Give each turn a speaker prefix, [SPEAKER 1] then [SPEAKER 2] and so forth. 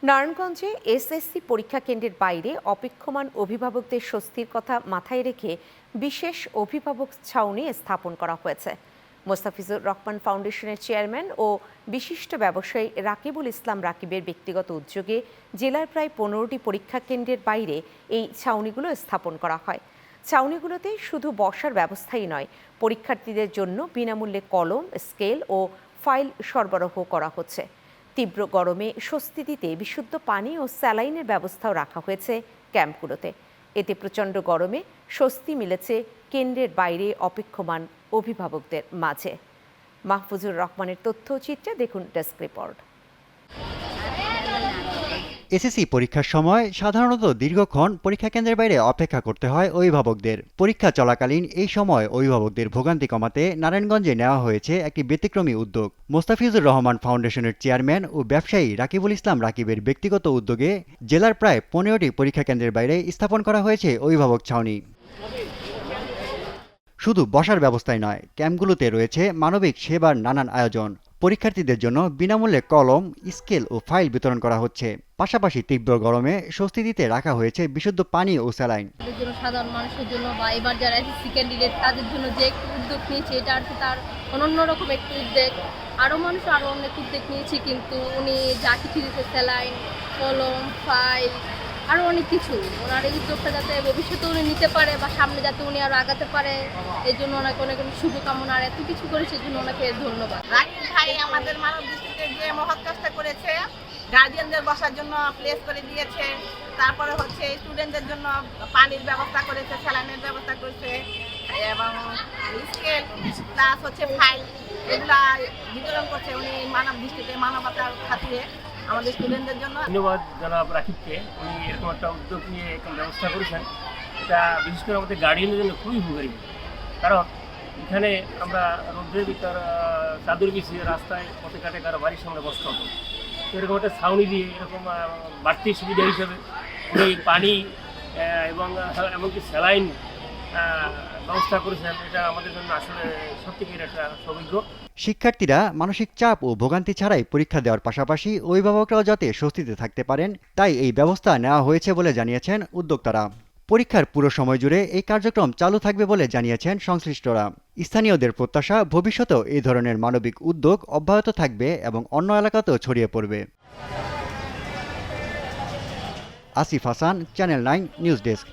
[SPEAKER 1] নারায়ণগঞ্জে এসএসসি পরীক্ষা কেন্দ্রের বাইরে অপেক্ষমান অভিভাবকদের স্বস্তির কথা মাথায় রেখে বিশেষ অভিভাবক ছাউনি স্থাপন করা হয়েছে। মোস্তাফিজুর রহমান ফাউন্ডেশনের চেয়ারম্যান ও বিশিষ্ট ব্যবসায়ী রাকিবুল ইসলাম রাকিবের ব্যক্তিগত উদ্যোগে জেলার প্রায় 15টি পরীক্ষা কেন্দ্রের বাইরে এই ছাউনিগুলো স্থাপন করা হয়। ছাউনিগুলোতে শুধু বসার ব্যবস্থাই নয়, পরীক্ষার্থীদের জন্য বিনামূল্যে কলম, স্কেল ও ফাইল সরবরাহ করা হচ্ছে। তীব্র গরমে স্বস্তি দিতে বিশুদ্ধ পানি ও স্যালাইনের ব্যবস্থাও রাখা হয়েছে ক্যাম্পগুলোতে। এতে প্রচণ্ড গরমে স্বস্তি মিলেছে কেন্দ্রের বাইরে অপেক্ষমান অভিভাবকদের মাঝে। মাহফুজুর রহমানের তথ্যচিত্রে দেখুন ডেস্ক রিপোর্ট।
[SPEAKER 2] এসএসসি পরীক্ষার সময় সাধারণত দীর্ঘক্ষণ পরীক্ষা কেন্দ্রের বাইরে অপেক্ষা করতে হয় অভিভাবকদের। পরীক্ষা চলাকালীন এই সময় অভিভাবকদের ভোগান্তি কমাতে নারায়ণগঞ্জে নেওয়া হয়েছে একটি ব্যতিক্রমী উদ্যোগ। মোস্তাফিজুর রহমান ফাউন্ডেশনের চেয়ারম্যান ও ব্যবসায়ী রাকিবুল ইসলাম রাকিবের ব্যক্তিগত উদ্যোগে জেলার প্রায় 15টি পরীক্ষা কেন্দ্রের বাইরে স্থাপন করা হয়েছে অভিভাবক ছাউনি। শুধু বসার ব্যবস্থাই নয়, ক্যাম্পগুলোতে রয়েছে মানবিক সেবার নানান আয়োজন। পরীক্ষার্থীদের জন্য বিনামূল্যে কলম, স্কেল ও ফাইল বিতরণ করা হচ্ছে। পাশাপাশি তীব্র গরমে স্বস্তি দিতে রাখা হয়েছে বিশুদ্ধ পানি ও স্যালাইন।
[SPEAKER 3] সাধারণ মানুষের জন্য বা এবার যারা এসএসসি ক্যান্ডিডেট তাদের জন্য যে একটু উদ্যোগ নিয়েছে, এটা আর কি তার অনন্য রকম একটি উদ্যোগ। আরও মানুষ আরও অনেক উদ্যোগ নিয়েছে, কিন্তু উনি যা কিছু দিতে স্যালাইন, কলম, ফাইল আরও অনেক কিছু, ওনার এই উদ্যোগটা যাতে ভবিষ্যতে উনি নিতে পারে বা সামনে যাতে উনি আরও আগাতে পারে, এই জন্য ওনাকে অনেক অনেক শুভকামনা। আর এত কিছু করে সেই জন্য ওনাকে ধন্যবাদ।
[SPEAKER 4] রাকিব ভাই আমাদের মানব দৃষ্টিতে যে মহৎ কাজটা করেছে, গার্জিয়ানদের বসার জন্য প্লেস করে দিয়েছে, তারপরে হচ্ছে স্টুডেন্টদের জন্য পানির ব্যবস্থা করেছে, স্যালাইনের ব্যবস্থা করেছে এবং স্কেল প্লাস হচ্ছে ফাইল এগুলা বিতরণ করছে উনি মানব দৃষ্টিতে, মানবতার খাতিরে আমাদের স্টুডেন্টদের জন্য।
[SPEAKER 5] ধন্যবাদ জনাব রাকিবকে, উনি এরকম একটা উদ্যোগ নিয়ে এরকম ব্যবস্থা করেছেন। এটা বিশেষ করে আমাদের গার্ডিয়ানদের জন্য খুবই উপকারী, কারণ এখানে আমরা রোদ্রের ভিতর চাদর বিছিয়ে রাস্তায় পথে কাটে কারো বাড়ির সামনে বসতে হতো। তো এরকম একটা ছাউনি দিয়ে এরকম বাড়তি সুবিধা হিসেবে উনি পানি এবং এমনকি স্যালাইন ব্যবস্থা করেছেন। এটা আমাদের জন্য আসলে সত্যিকার একটা সৌভাগ্য।
[SPEAKER 2] শিক্ষার্থীরা মানসিক চাপ ও ভোগান্তি ছাড়াই পরীক্ষা দেওয়ার পাশাপাশি অভিভাবকরাও যাতে স্বস্তিতে থাকতে পারেন, তাই এই ব্যবস্থা নেওয়া হয়েছে বলে জানিয়েছেন উদ্যোক্তারা। পরীক্ষার পুরো সময় জুড়ে এই কার্যক্রম চালু থাকবে বলে জানিয়েছেন সংশ্লিষ্টরা। স্থানীয়দের প্রত্যাশা, ভবিষ্যতেও এই ধরনের মানবিক উদ্যোগ অব্যাহত থাকবে এবং অন্য এলাকাতেও ছড়িয়ে পড়বে। Asif Hasan, channel 9 news desk.